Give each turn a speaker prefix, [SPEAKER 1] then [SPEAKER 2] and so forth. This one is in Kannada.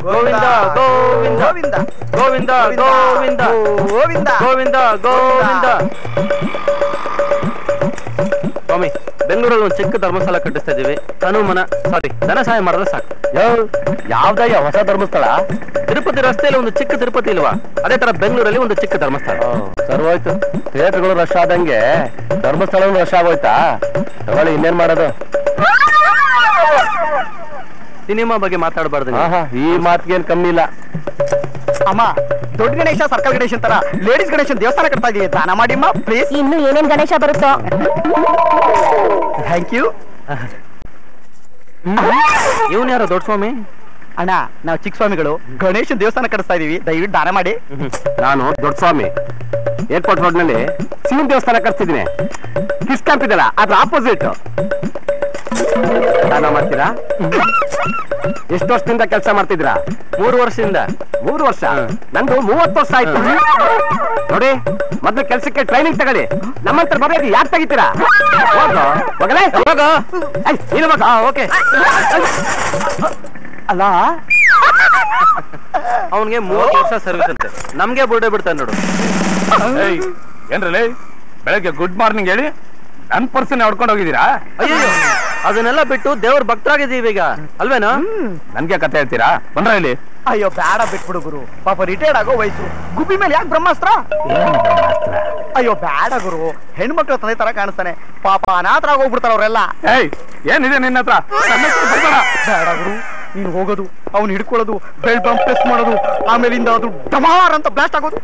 [SPEAKER 1] ಗೋವಿಂದ ಗೋವಿಂದ ಗೋವಿಂದ ಗೋವಿಂದ ಗೋವಿಂದ ಗೋವಿಂದ ಗೋವಿಂದ. ಸ್ವಾಮಿ, ಬೆಂಗಳೂರಲ್ಲಿ ಒಂದು ಚಿಕ್ಕ ಧರ್ಮಸ್ಥಳ ಕಟ್ಟಿಸ್ತಾ ಇದೀವಿ. ಧನ ಸಹಾಯ ಮಾಡಿದ್ರೆ ಸಾಕು.
[SPEAKER 2] ಯಾವ್ದಯ್ಯ ಹೊಸ ಧರ್ಮಸ್ಥಳ?
[SPEAKER 1] ತಿರುಪತಿ ರಸ್ತೆಯಲ್ಲಿ ಒಂದು ಚಿಕ್ಕ ತಿರುಪತಿ ಇಲ್ವಾ, ಅದೇ ತರ ಬೆಂಗಳೂರಲ್ಲಿ ಒಂದು ಚಿಕ್ಕ ಧರ್ಮಸ್ಥಳ.
[SPEAKER 2] ಸರ್ವೋಯ್ತು. ಥಿಯೇಟರ್ಗಳು ರಶ್ ಆದಂಗೆ ಧರ್ಮಸ್ಥಳ ರಶ್ ಆಗೋಯ್ತಾ? ತಗೊಳ್ಳಿ, ಇನ್ನೇನ್ ಮಾಡೋದು?
[SPEAKER 1] ಸಿನಿಮಾ ಬಗ್ಗೆ ಮಾತಾಡಬಾರ್ದು.
[SPEAKER 2] ಈ ಮಾತಿಗೇನ್ ಕಮ್ಮಿ ಇಲ್ಲ.
[SPEAKER 3] ಅಮ್ಮ, ದೊಡ್ಡ ಗಣೇಶ ಸರ್ಕಲ್ ಗಣೇಶನ್ ತರ ಲೇಡೀಸ್ ಗಣೇಶನ್ ದೇವಸ್ಥಾನ ಕಟ್ತಾ ಇದೀವಿ, ದಾನ ಮಾಡಿಮ್ಮ ಪ್ಲೀಸ್.
[SPEAKER 4] ಇನ್ನು ಏನೇನ್ ಗಣೇಶ ಬರುತ್ತೋ.
[SPEAKER 3] Thank you.
[SPEAKER 1] ಇವನ್ ಯಾರೋ ದೊಡ್ಡ ಸ್ವಾಮಿ?
[SPEAKER 3] ಅಣ್ಣ, ನಾವು ಚಿಕ್ಕ ಸ್ವಾಮಿಗಳು ಗಣೇಶನ್ ದೇವಸ್ಥಾನ ಕಟ್ಟಿಸ್ತಾ ಇದೀವಿ, ದಯವಿಟ್ಟು ದಾನ ಮಾಡಿ.
[SPEAKER 2] ನಾನು ದೊಡ್ಡ ಸ್ವಾಮಿ ಏರ್ಪೋರ್ಟ್ ರೋಡ್ ನಲ್ಲಿ ಶಿವನ್ ದೇವಸ್ಥಾನ ಕಟ್ತಿದ್ದೀನಿ. ಕಿಸ್ ಕ್ಯಾಂಪ್ ಇದಲ್ಲ, ಅದ್ರ ಆಪೋಸಿಟ್. ದಾನ ಮಾಡ್ತೀರಾ? ಎಷ್ಟು ವರ್ಷದಿಂದ ಕೆಲಸ ಮಾಡ್ತಿದ್ದೀರಾ?
[SPEAKER 1] 3 ವರ್ಷದಿಂದ.
[SPEAKER 2] 3 ವರ್ಷ? ನಂದು 30 ವರ್ಷ ಆಯ್ತು. ನೋಡಿ, ಮೊದ್ಲು ಕೆಲ್ಸಕ್ಕೆ ಟ್ರೈನಿಂಗ್ ತಗೊಳ್ಳಿ. ನಮ್ಮಂತರ ಮರ್ಯಾದೆ ಯಾಕೆ ತೆಗಿತೀರಾ? ಹೋಗಲೇ ಓಕೆ.
[SPEAKER 3] ಅಲ್ಲ,
[SPEAKER 1] ಅವನ್ಗೆ 30 ವರ್ಷ ಸರ್ವಿಸ್ ಅಂತೆ, ನಮ್ಗೆ ಬುರ್ಡೆ ಬಿಡ್ತಾನೆ ನೋಡು.
[SPEAKER 2] ಏನ್ರಲ್ಲಿ ಬೆಳಗ್ಗೆ ಗುಡ್ ಮಾರ್ನಿಂಗ್ ಹೇಳಿ ನನ್ ಪರ್ಸನ್ ಹೊಡ್ಕೊಂಡು ಹೋಗಿದ್ದೀರಾ?
[SPEAKER 1] ಅಯ್ಯೋ, ಅದನ್ನೆಲ್ಲ ಬಿಟ್ಟು ದೇವ್ರ ಭಕ್ತರಾಗಿದ್ದೀವಿ ಈಗ, ಅಲ್ವೇನಾ?
[SPEAKER 2] ನನ್ಗೆ ಕತೆ ಹೇಳ್ತೀರಾ? ಬಂದ್ರ ಇಲ್ಲಿ.
[SPEAKER 3] ಅಯ್ಯೋ ಬೇಡ, ಬಿಟ್ಬಿಡು ಗುರು, ಪಾಪ ರಿಟೈರ್ಡ್ ಆಗೋ ವಯಸ್ಸು. ಗುಬ್ಬಿ ಮೇಲೆ ಯಾಕೆ ಬ್ರಹ್ಮಾಸ್ತ್ರ? ಅಯ್ಯೋ ಬೇಡ ಗುರು, ಹೆಣ್ಮಕ್ಳ ತಂದೆ ತರ ಕಾಣಿಸ್ತಾನೆ, ಪಾಪ ಅನಾಥರಾಗ ಹೋಗ್ಬಿಡ್ತಾರ ಅವರೆಲ್ಲ.
[SPEAKER 2] ಏನಿದೆ ನಿನ್ನ ಹತ್ರ?
[SPEAKER 3] ಬೇಡ ಗುರು, ನೀನು ಹೋಗೋದು, ಅವ್ನು ಹಿಡ್ಕೊಳ್ಳೋದು, ಬೆಲ್ ಬಂಪ್ ಪ್ರೆಸ್ ಮಾಡೋದು, ಆಮೇಲಿಂದ ಅದು ಡಮಾರ್ ಅಂತ ಬ್ಲಾಸ್ಟ್ ಆಗೋದು.